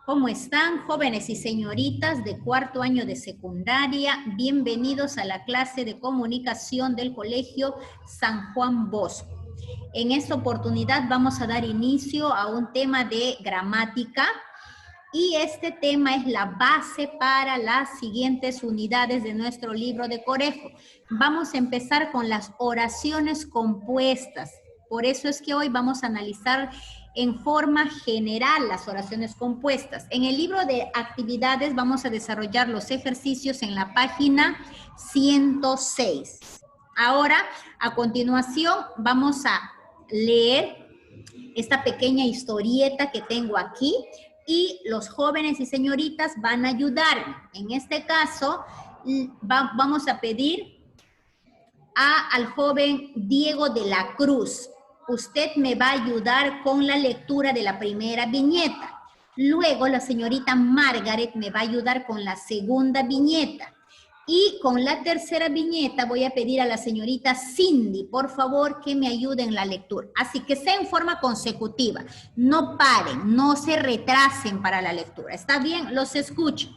¿Cómo están, jóvenes y señoritas de cuarto año de secundaria? Bienvenidos a la clase de comunicación del Colegio San Juan Bosco. En esta oportunidad vamos a dar inicio a un tema de gramática y este tema es la base para las siguientes unidades de nuestro libro de colegio. Vamos a empezar con las oraciones compuestas. Por eso es que hoy vamos a analizar en forma general las oraciones compuestas. En el libro de actividades vamos a desarrollar los ejercicios en la página 106. Ahora, a continuación, vamos a leer esta pequeña historieta que tengo aquí y los jóvenes y señoritas van a ayudarme. En este caso, vamos a pedir al joven Diego de la Cruz. Usted me va a ayudar con la lectura de la primera viñeta. Luego la señorita Margaret me va a ayudar con la segunda viñeta. Y con la tercera viñeta voy a pedir a la señorita Cindy, por favor, que me ayude en la lectura. Así que sea en forma consecutiva. No paren, no se retrasen para la lectura. ¿Está bien? Los escucho.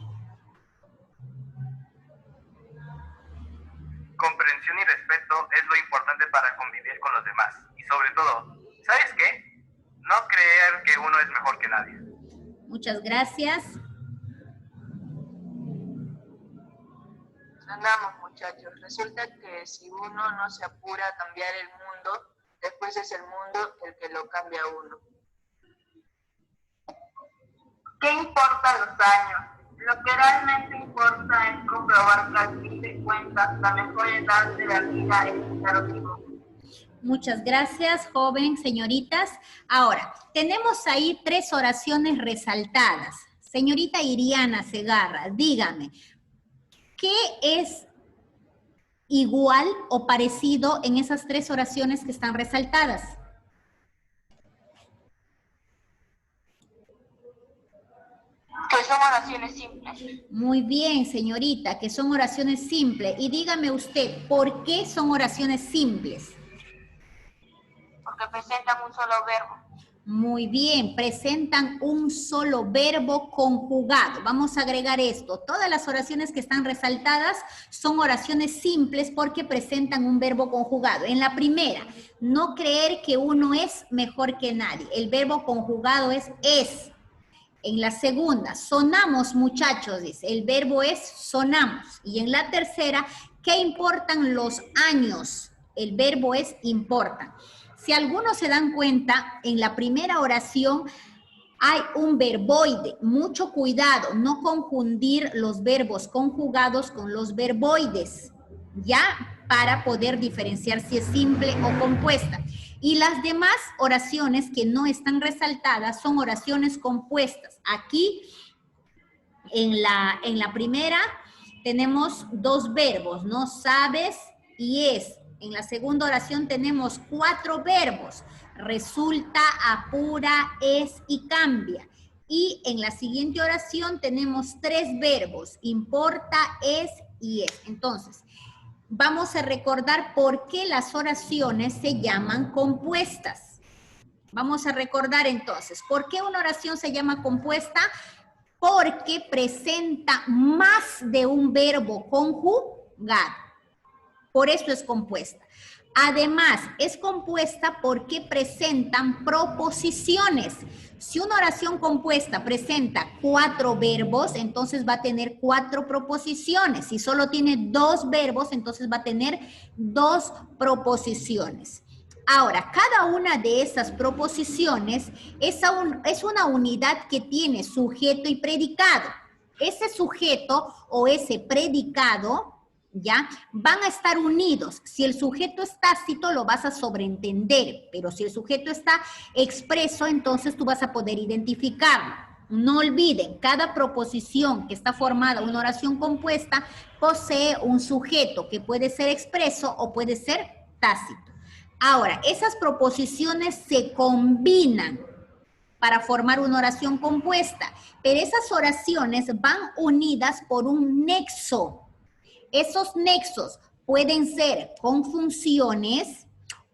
Comprensión y respeto es lo importante para convivir con los demás. Y sobre todo, ¿sabes qué? No creer que uno es mejor que nadie. Muchas gracias. Andamos, muchachos. Resulta que si uno no se apura a cambiar el mundo, después es el mundo el que lo cambia a uno. ¿Qué importan los años? Lo que realmente importa es comprobar que al fin de cuentas la mejor edad de la vida es estar vivo. Muchas gracias, joven, señoritas. Ahora, tenemos ahí 3 oraciones resaltadas. Señorita Iriana Segarra, dígame, ¿qué es igual o parecido en esas 3 oraciones que están resaltadas? Que son oraciones simples. Muy bien, señorita, que son oraciones simples. Y dígame usted, ¿por qué son oraciones simples? Porque presentan un solo verbo. Muy bien, presentan un solo verbo conjugado. Vamos a agregar esto. Todas las oraciones que están resaltadas son oraciones simples porque presentan un verbo conjugado. En la primera, no creer que uno es mejor que nadie. El verbo conjugado es. En la segunda, sonamos, muchachos, dice. El verbo es sonamos. Y en la tercera, ¿qué importan los años? El verbo es importan. Si algunos se dan cuenta, en la primera oración hay un verboide. Mucho cuidado, no confundir los verbos conjugados con los verboides, ¿ya? Para poder diferenciar si es simple o compuesta. Y las demás oraciones que no están resaltadas son oraciones compuestas. Aquí, en la primera, tenemos 2 verbos, ¿no? Sabes y es. En la segunda oración tenemos 4 verbos. Resulta, apura, es y cambia. Y en la siguiente oración tenemos 3 verbos. Importa, es y es. Entonces, vamos a recordar por qué las oraciones se llaman compuestas. Vamos a recordar entonces, ¿por qué una oración se llama compuesta? Porque presenta más de un verbo conjugado. Por eso es compuesta. Además, es compuesta porque presentan proposiciones. Si una oración compuesta presenta 4 verbos, entonces va a tener 4 proposiciones. Si solo tiene 2 verbos, entonces va a tener 2 proposiciones. Ahora, cada una de esas proposiciones es una unidad que tiene sujeto y predicado. Ese sujeto o ese predicado, ¿ya? Van a estar unidos. Si el sujeto es tácito, lo vas a sobreentender, pero si el sujeto está expreso, entonces tú vas a poder identificarlo. No olviden, cada proposición que está formada, una oración compuesta, posee un sujeto que puede ser expreso o puede ser tácito. Ahora, esas proposiciones se combinan para formar una oración compuesta, pero esas oraciones van unidas por un nexo. Esos nexos pueden ser conjunciones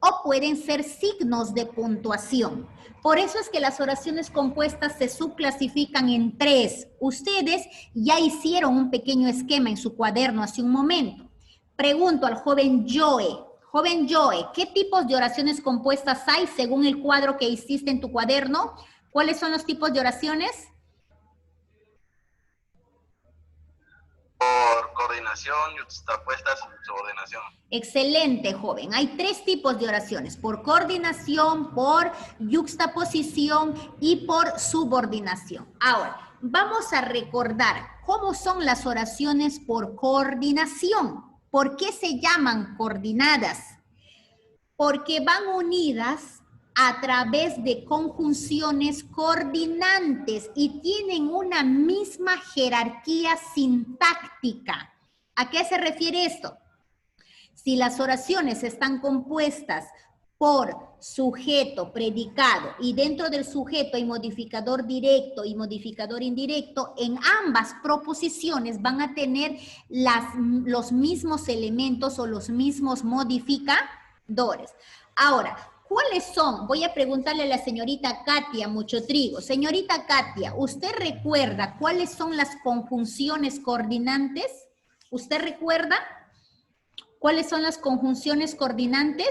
o pueden ser signos de puntuación. Por eso es que las oraciones compuestas se subclasifican en 3. Ustedes ya hicieron un pequeño esquema en su cuaderno hace un momento. Pregunto al joven Joe. Joven Joe, ¿qué tipos de oraciones compuestas hay según el cuadro que hiciste en tu cuaderno? ¿Cuáles son los tipos de oraciones? Por coordinación, yuxtapuestas y subordinación. Excelente, joven. Hay 3 tipos de oraciones, por coordinación, por yuxtaposición y por subordinación. Ahora, vamos a recordar cómo son las oraciones por coordinación. ¿Por qué se llaman coordinadas? Porque van unidas a través de conjunciones coordinantes y tienen una misma jerarquía sintáctica. ¿A qué se refiere esto? Si las oraciones están compuestas por sujeto, predicado, y dentro del sujeto hay modificador directo y modificador indirecto, en ambas proposiciones van a tener los mismos elementos o los mismos modificadores. Ahora, ¿cuáles son? Voy a preguntarle a la señorita Katia Muchotrigo. Señorita Katia, ¿usted recuerda cuáles son las conjunciones coordinantes? ¿Usted recuerda cuáles son las conjunciones coordinantes?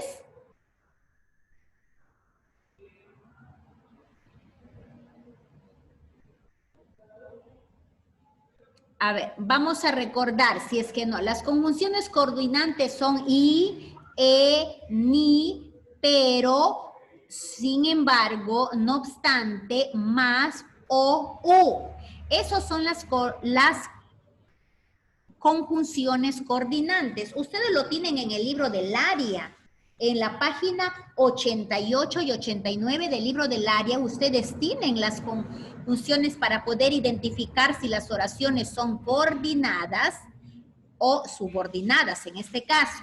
A ver, vamos a recordar, si es que no. Las conjunciones coordinantes son y, ni, pero, sin embargo, no obstante, más, o, u. Esas son las conjunciones coordinantes. Ustedes lo tienen en el libro del área. En la página 88 y 89 del libro del área, ustedes tienen las conjunciones para poder identificar si las oraciones son coordinadas o subordinadas en este caso.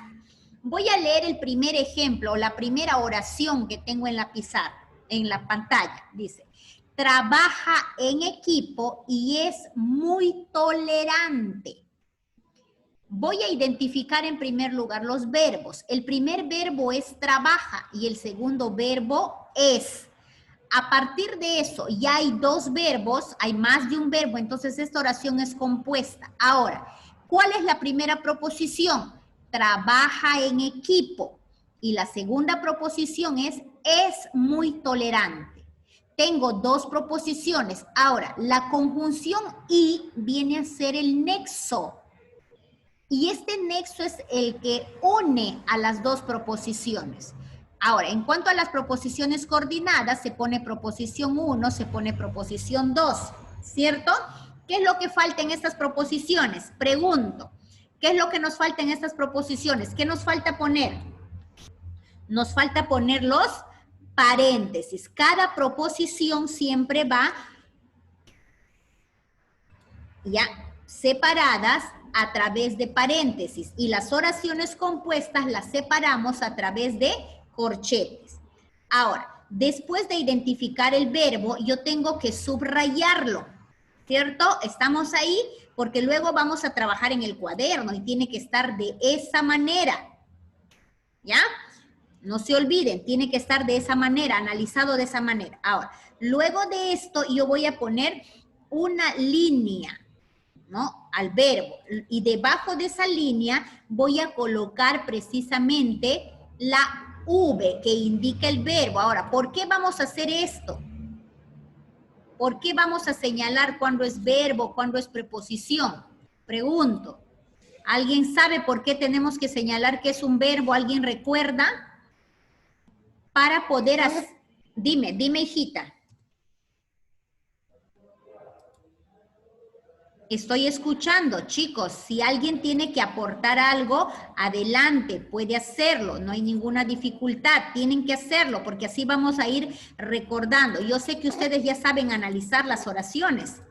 Voy a leer el primer ejemplo, la primera oración que tengo en la pizarra, en la pantalla. Dice, trabaja en equipo y es muy tolerante. Voy a identificar en primer lugar los verbos. El primer verbo es trabaja y el segundo verbo es. A partir de eso, ya hay 2 verbos, hay más de un verbo, entonces esta oración es compuesta. Ahora, ¿cuál es la primera proposición? Trabaja en equipo. Y la segunda proposición es muy tolerante. Tengo 2 proposiciones. Ahora, la conjunción y viene a ser el nexo. Y este nexo es el que une a las 2 proposiciones. Ahora, en cuanto a las proposiciones coordinadas, se pone proposición 1, se pone proposición 2, ¿cierto? ¿Qué es lo que falta en estas proposiciones? Pregunto, ¿qué es lo que nos falta en estas proposiciones? ¿Qué nos falta poner? Nos falta poner los paréntesis. Cada proposición siempre va ya separadas a través de paréntesis y las oraciones compuestas las separamos a través de corchetes. Ahora, después de identificar el verbo, yo tengo que subrayarlo, ¿cierto? Estamos ahí porque luego vamos a trabajar en el cuaderno y tiene que estar de esa manera, ¿ya? No se olviden, tiene que estar de esa manera, analizado de esa manera. Ahora, luego de esto yo voy a poner una línea, ¿no? Al verbo. Y debajo de esa línea voy a colocar precisamente la V que indica el verbo. Ahora, ¿por qué vamos a hacer esto? ¿Por qué vamos a señalar cuándo es verbo, cuándo es preposición? Pregunto. ¿Alguien sabe por qué tenemos que señalar que es un verbo? ¿Alguien recuerda? Para poder hacer... Dime, hijita. Estoy escuchando, chicos. Si alguien tiene que aportar algo, adelante, puede hacerlo. No hay ninguna dificultad. Tienen que hacerlo porque así vamos a ir recordando. Yo sé que ustedes ya saben analizar las oraciones,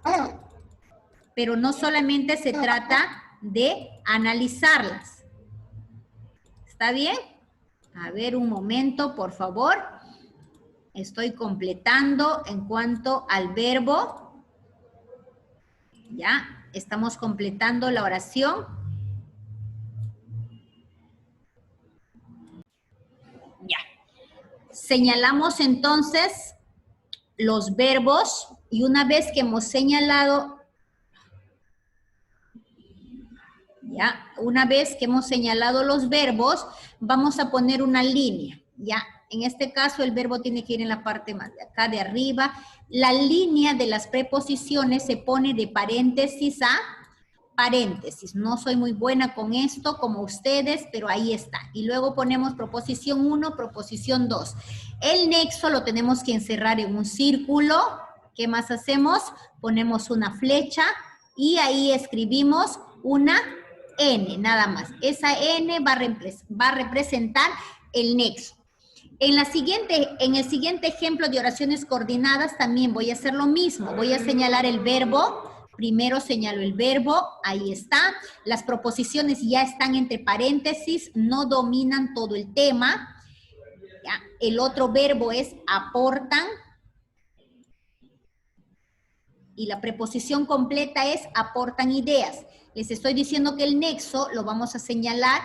pero no solamente se trata de analizarlas. ¿Está bien? A ver, un momento, por favor. Estoy completando en cuanto al verbo. Ya, estamos completando la oración. Ya, Señalamos entonces los verbos y una vez que hemos señalado, ¿ya? Una vez que hemos señalado los verbos, vamos a poner una línea, ¿ya? En este caso, el verbo tiene que ir en la parte más de acá, de arriba. La línea de las preposiciones se pone de paréntesis a paréntesis. No soy muy buena con esto como ustedes, pero ahí está. Y luego ponemos proposición 1, proposición 2. El nexo lo tenemos que encerrar en un círculo. ¿Qué más hacemos? Ponemos una flecha y ahí escribimos una N, nada más. Esa N va a representar el nexo. En el siguiente ejemplo de oraciones coordinadas también voy a hacer lo mismo. Voy a señalar el verbo. Primero señalo el verbo, ahí está. Las proposiciones ya están entre paréntesis, no dominan todo el tema. ¿Ya? El otro verbo es aportan. Y la preposición completa es aportan ideas. Les estoy diciendo que el nexo lo vamos a señalar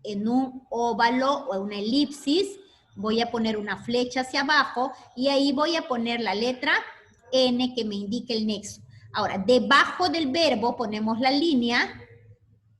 en un óvalo o una elipsis. Voy a poner una flecha hacia abajo y ahí voy a poner la letra N que me indique el nexo. Ahora, debajo del verbo ponemos la línea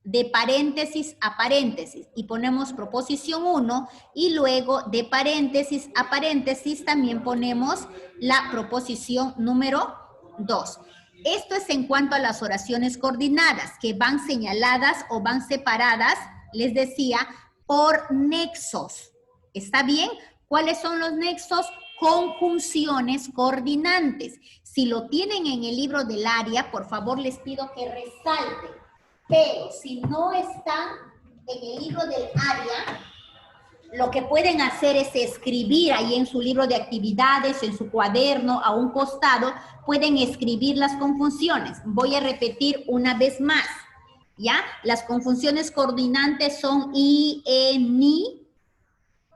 de paréntesis a paréntesis y ponemos proposición 1 y luego de paréntesis a paréntesis también ponemos la proposición número 2. Esto es en cuanto a las oraciones coordinadas que van señaladas o van separadas, les decía, por nexos. ¿Está bien? ¿Cuáles son los nexos? Conjunciones coordinantes. Si lo tienen en el libro del área, por favor les pido que resalten. Pero si no están en el libro del área, lo que pueden hacer es escribir ahí en su libro de actividades, en su cuaderno, a un costado, pueden escribir las conjunciones. Voy a repetir una vez más, ¿ya? Las conjunciones coordinantes son I, ni,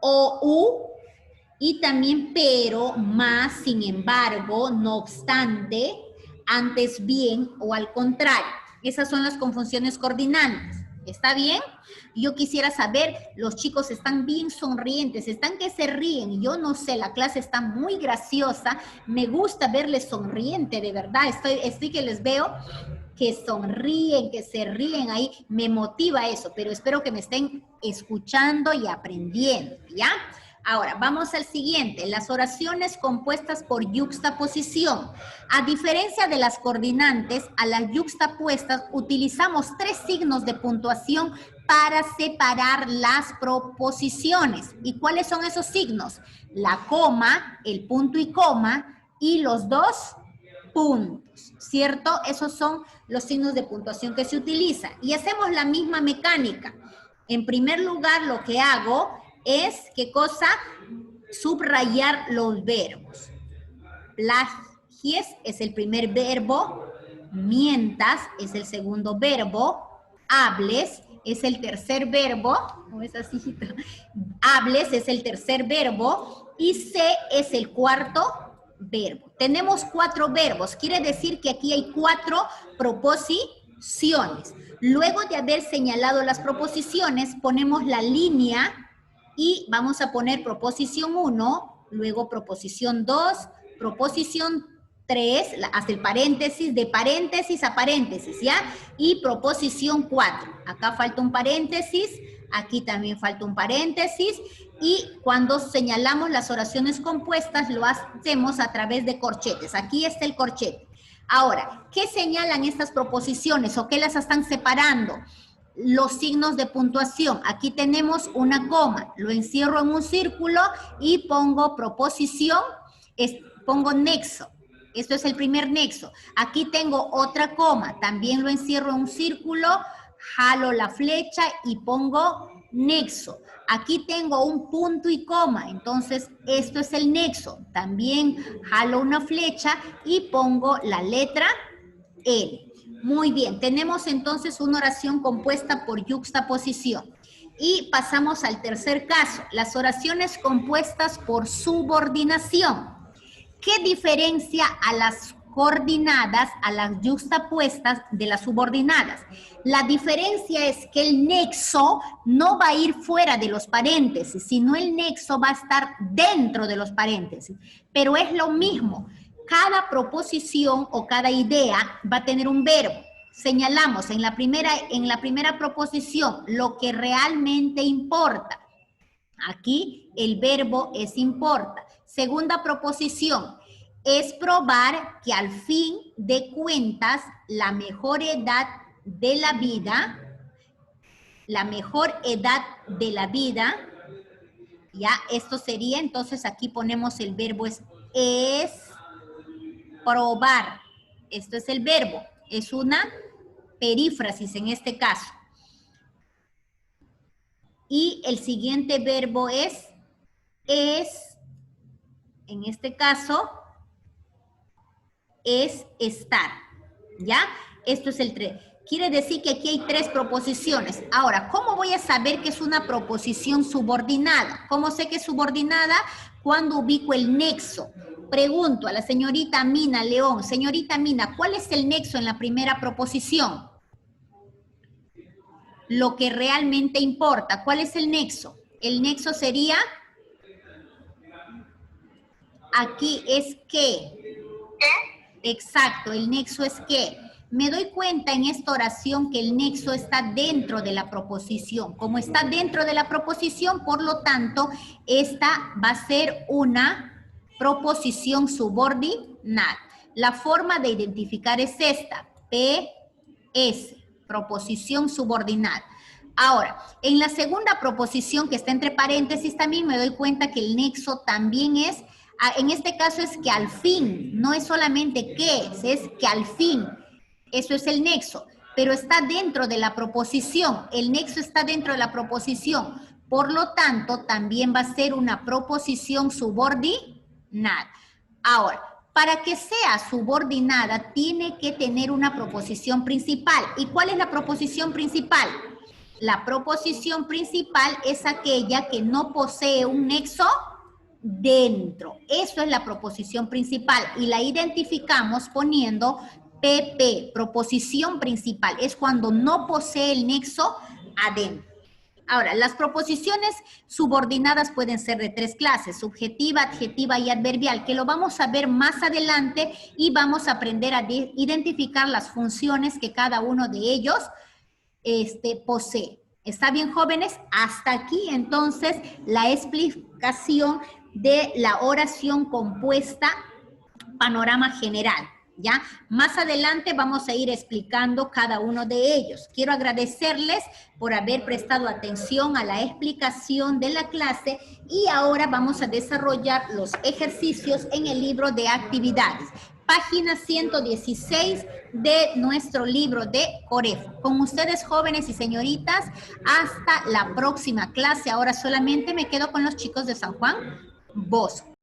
o, u, y también pero, más, sin embargo, no obstante, antes bien o al contrario. Esas son las conjunciones coordinantes. ¿Está bien? Yo quisiera saber, los chicos están bien sonrientes, están que se ríen. Yo no sé, la clase está muy graciosa. Me gusta verles sonriente, de verdad. Estoy que les veo que sonríen, que se ríen ahí. Me motiva eso, pero espero que me estén escuchando y aprendiendo, ¿ya? Ahora, vamos al siguiente, las oraciones compuestas por yuxtaposición. A diferencia de las coordinantes, a las yuxtapuestas utilizamos 3 signos de puntuación para separar las proposiciones. ¿Y cuáles son esos signos? La coma, el punto y coma y los 2 puntos, ¿cierto? Esos son los signos de puntuación que se utilizan. Y hacemos la misma mecánica. En primer lugar, lo que hago es, ¿qué cosa? Subrayar los verbos. Plagies es el primer verbo, mientas es el segundo verbo, hables es el tercer verbo, ¿cómo es así, hijita? Hables es el tercer verbo y sé es el cuarto verbo. Tenemos 4 verbos, quiere decir que aquí hay 4 proposiciones. Luego de haber señalado las proposiciones, ponemos la línea y vamos a poner proposición 1, luego proposición 2, proposición 3, hace el paréntesis, de paréntesis a paréntesis, ¿ya? Y proposición 4. Acá falta un paréntesis, aquí también falta un paréntesis, y cuando señalamos las oraciones compuestas, lo hacemos a través de corchetes. Aquí está el corchete. Ahora, ¿qué señalan estas proposiciones o qué las están separando? Los signos de puntuación. Aquí tenemos una coma, lo encierro en un círculo y pongo proposición, pongo nexo. Esto es el primer nexo. Aquí tengo otra coma, también lo encierro en un círculo, jalo la flecha y pongo nexo. Aquí tengo un punto y coma, entonces esto es el nexo. También jalo una flecha y pongo la letra L. Muy bien, tenemos entonces una oración compuesta por yuxtaposición. Y pasamos al tercer caso, las oraciones compuestas por subordinación. ¿Qué diferencia a las coordinadas a las yuxtapuestas de las subordinadas. La diferencia es que el nexo no va a ir fuera de los paréntesis, sino el nexo va a estar dentro de los paréntesis. Pero es lo mismo. Cada proposición o cada idea va a tener un verbo. Señalamos en la primera proposición lo que realmente importa. Aquí el verbo es importa. Segunda proposición, es probar que al fin de cuentas la mejor edad de la vida, ya esto sería, entonces aquí ponemos el verbo es probar. Esto es el verbo, es una perífrasis en este caso. Y el siguiente verbo es, en este caso, es estar, ¿ya? Esto es el 3. Quiere decir que aquí hay 3 proposiciones. Ahora, ¿cómo voy a saber que es una proposición subordinada? ¿Cómo sé que es subordinada? Cuando ubico el nexo. Pregunto a la señorita Mina León. Señorita Mina, ¿cuál es el nexo en la primera proposición? Lo que realmente importa. ¿Cuál es el nexo? El nexo sería... Aquí es que... Exacto, el nexo es que. Me doy cuenta en esta oración que el nexo está dentro de la proposición. Como está dentro de la proposición, por lo tanto, esta va a ser una proposición subordinada. La forma de identificar es esta, PS, proposición subordinada. Ahora, en la segunda proposición que está entre paréntesis también me doy cuenta que el nexo también es... En este caso es que al fin, no es solamente que, es que al fin, eso es el nexo, pero está dentro de la proposición, el nexo está dentro de la proposición, por lo tanto, también va a ser una proposición subordinada. Ahora, para que sea subordinada, tiene que tener una proposición principal. ¿Y cuál es la proposición principal? La proposición principal es aquella que no posee un nexo dentro. Eso es la proposición principal y la identificamos poniendo PP, proposición principal. Es cuando no posee el nexo adentro. Ahora, las proposiciones subordinadas pueden ser de 3 clases, subjetiva, adjetiva y adverbial, que lo vamos a ver más adelante y vamos a aprender a identificar las funciones que cada uno de ellos posee. ¿Está bien, jóvenes? Hasta aquí, entonces, la explicación de la oración compuesta, panorama general, ¿ya? Más adelante vamos a ir explicando cada uno de ellos. Quiero agradecerles por haber prestado atención a la explicación de la clase y ahora vamos a desarrollar los ejercicios en el libro de actividades. Página 116 de nuestro libro de Corefo. Con ustedes, jóvenes y señoritas, hasta la próxima clase. Ahora solamente me quedo con los chicos de San Juan Bosco.